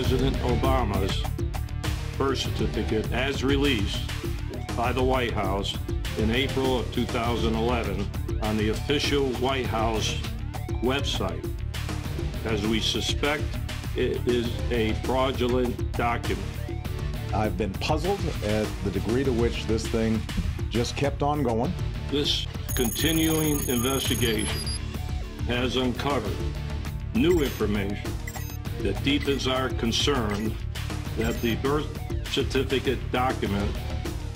President Obama's birth certificate as released by the White House in April of 2011 on the official White House website, as we suspect it is a fraudulent document. I've been puzzled at the degree to which this thing just kept on going. This continuing investigation has uncovered new information that deepens our concern that the birth certificate document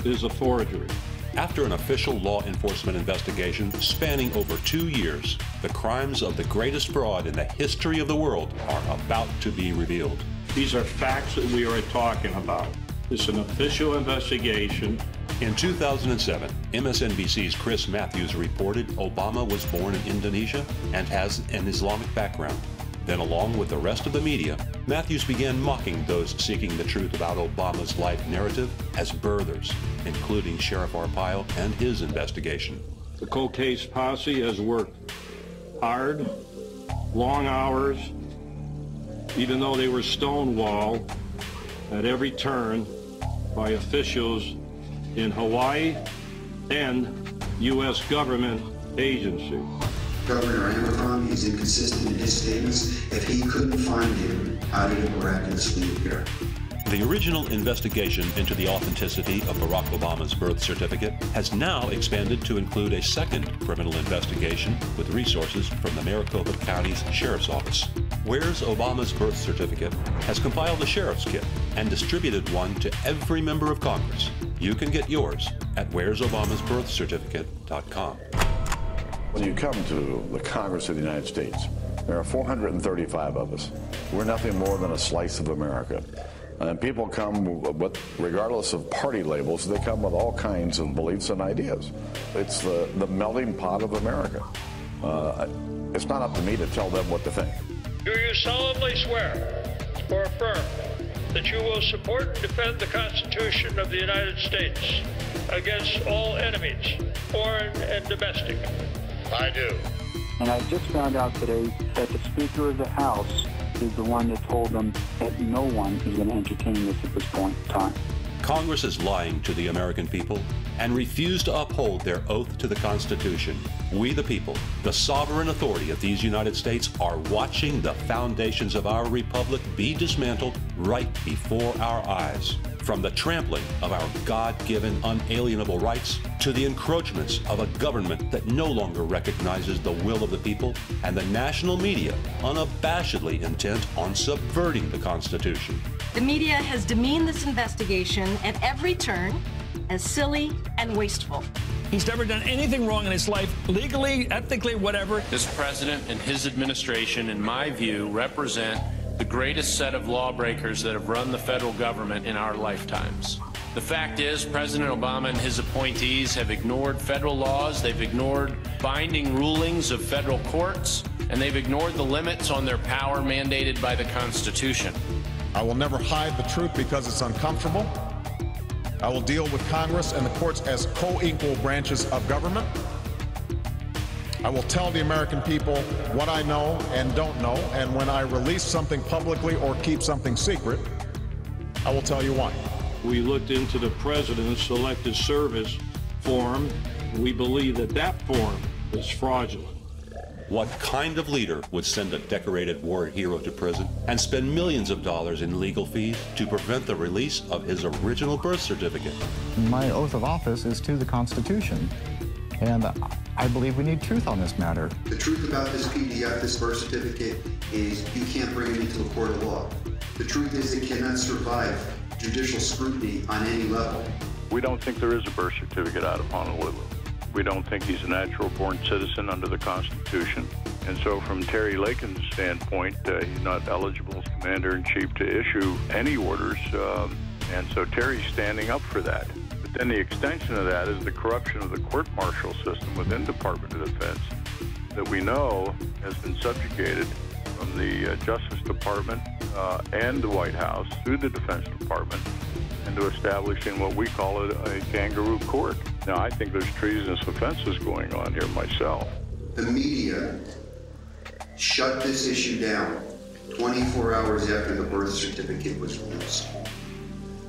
is a forgery. After an official law enforcement investigation spanning over 2 years, the crimes of the greatest fraud in the history of the world are about to be revealed. These are facts that we are talking about. It's an official investigation. In 2007, MSNBC's Chris Matthews reported Obama was born in Indonesia and has an Islamic background. Then, along with the rest of the media, Matthews began mocking those seeking the truth about Obama's life narrative as birthers, including Sheriff Arpaio and his investigation. The cold case posse has worked hard, long hours, even though they were stonewalled at every turn by officials in Hawaii and U.S. government agencies. Governor Abercrombie is inconsistent in his statements. If he couldn't find him, how did it miraculously appear? The original investigation into the authenticity of Barack Obama's birth certificate has now expanded to include a second criminal investigation with resources from the Maricopa County's Sheriff's Office. Where's Obama's Birth Certificate has compiled a sheriff's kit and distributed one to every member of Congress. You can get yours at where'sobamasbirthcertificate.com. When you come to the Congress of the United States, there are 435 of us. We're nothing more than a slice of America. And people come with, regardless of party labels, they come with all kinds of beliefs and ideas. It's the melting pot of America. It's not up to me to tell them what to think. Do you solemnly swear or affirm that you will support and defend the Constitution of the United States against all enemies, foreign and domestic? I do. And I just found out today that the Speaker of the House is the one that told them that no one is going to entertain this at this point in time. Congress is lying to the American people and refuse to uphold their oath to the Constitution. We the people, the sovereign authority of these United States, are watching the foundations of our republic be dismantled right before our eyes. From the trampling of our God-given unalienable rights to the encroachments of a government that no longer recognizes the will of the people, and the national media unabashedly intent on subverting the Constitution. The media has demeaned this investigation at every turn as silly and wasteful. He's never done anything wrong in his life, legally, ethically, whatever. This president and his administration, in my view, represent the greatest set of lawbreakers that have run the federal government in our lifetimes. The fact is, President Obama and his appointees have ignored federal laws, they've ignored binding rulings of federal courts, and they've ignored the limits on their power mandated by the Constitution. I will never hide the truth because it's uncomfortable. I will deal with Congress and the courts as co-equal branches of government. I will tell the American people what I know and don't know, and when I release something publicly or keep something secret, I will tell you why. We looked into the President's Selective Service form. We believe that that form is fraudulent. What kind of leader would send a decorated war hero to prison and spend millions of dollars in legal fees to prevent the release of his original birth certificate? My oath of office is to the Constitution, and I believe we need truth on this matter. The truth about this PDF, this birth certificate, is you can't bring it into a court of law. The truth is it cannot survive judicial scrutiny on any level. We don't think there is a birth certificate out of Honolulu. We don't think he's a natural-born citizen under the Constitution. And so from Terry Lakin's standpoint, he's not eligible as Commander-in-Chief to issue any orders. And so Terry's standing up for that. But then the extension of that is the corruption of the court-martial system within Department of Defense that we know has been subjugated from the Justice Department and the White House through the Defense Department into establishing what we call a kangaroo court. Now, I think there's treasonous offenses going on here myself. The media shut this issue down 24 hours after the birth certificate was released.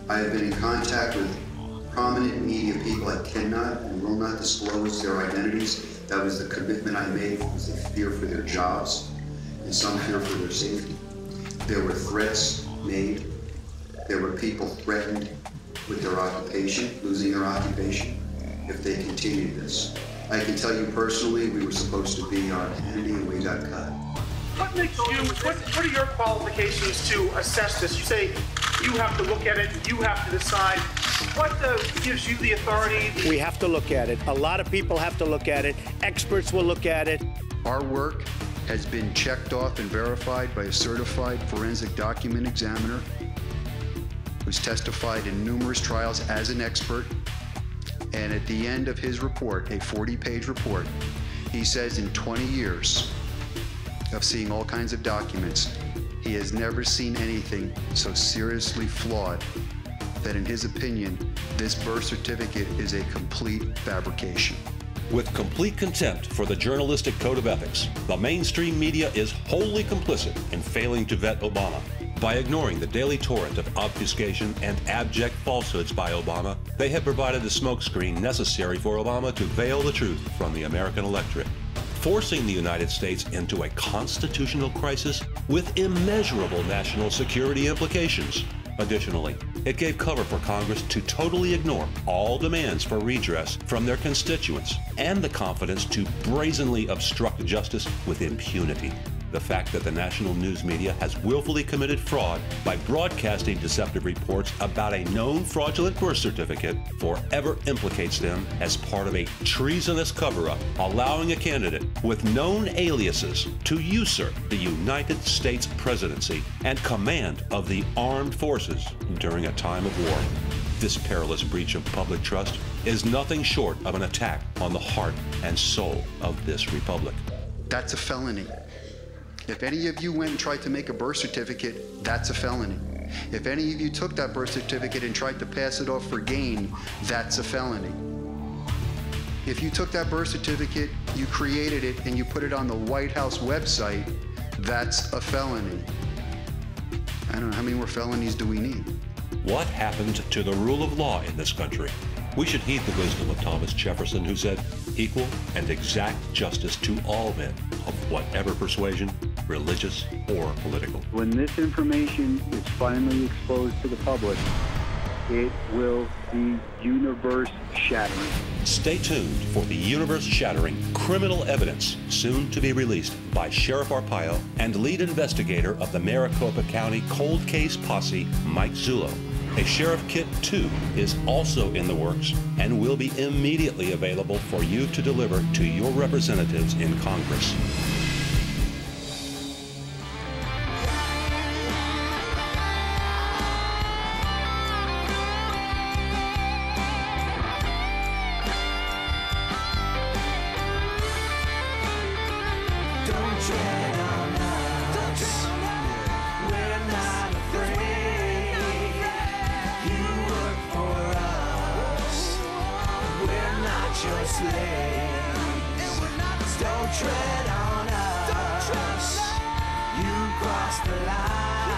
I have been in contact with prominent media people. I cannot and will not disclose their identities. That was the commitment I made because they fear for their jobs and some fear for their safety. There were threats made. There were people threatened with their occupation, losing their occupation, if they continued this. I can tell you personally, we were supposed to be on Kennedy and we got cut. What makes you, what are your qualifications to assess this? You say you have to look at it, you have to decide. What gives you the authority? We have to look at it. A lot of people have to look at it. Experts will look at it. Our work has been checked off and verified by a certified forensic document examiner who's testified in numerous trials as an expert. And at the end of his report, a 40-page report, he says in 20 years of seeing all kinds of documents, he has never seen anything so seriously flawed that in his opinion, this birth certificate is a complete fabrication. With complete contempt for the journalistic code of ethics, the mainstream media is wholly complicit in failing to vet Obama. By ignoring the daily torrent of obfuscation and abject falsehoods by Obama, they have provided the smokescreen necessary for Obama to veil the truth from the American electorate, forcing the United States into a constitutional crisis with immeasurable national security implications. Additionally, it gave cover for Congress to totally ignore all demands for redress from their constituents and the confidence to brazenly obstruct justice with impunity. The fact that the national news media has willfully committed fraud by broadcasting deceptive reports about a known fraudulent birth certificate forever implicates them as part of a treasonous cover-up, allowing a candidate with known aliases to usurp the United States presidency and command of the armed forces during a time of war. This perilous breach of public trust is nothing short of an attack on the heart and soul of this republic. That's a felony. If any of you went and tried to make a birth certificate, that's a felony. If any of you took that birth certificate and tried to pass it off for gain, that's a felony. If you took that birth certificate, you created it, and you put it on the White House website, that's a felony. I don't know, how many more felonies do we need? What happened to the rule of law in this country? We should heed the wisdom of Thomas Jefferson, who said, "Equal and exact justice to all men of whatever persuasion, religious or political." When this information is finally exposed to the public, it will be universe-shattering. Stay tuned for the universe-shattering criminal evidence soon to be released by Sheriff Arpaio and lead investigator of the Maricopa County Cold Case Posse, Mike Zullo. A Sheriff Kit 2 is also in the works and will be immediately available for you to deliver to your representatives in Congress. Don't tread on us. You crossed the line.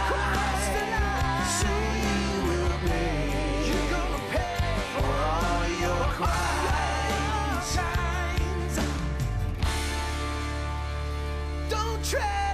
Soon you will pay. You're gonna pay for all your crimes. Don't tread.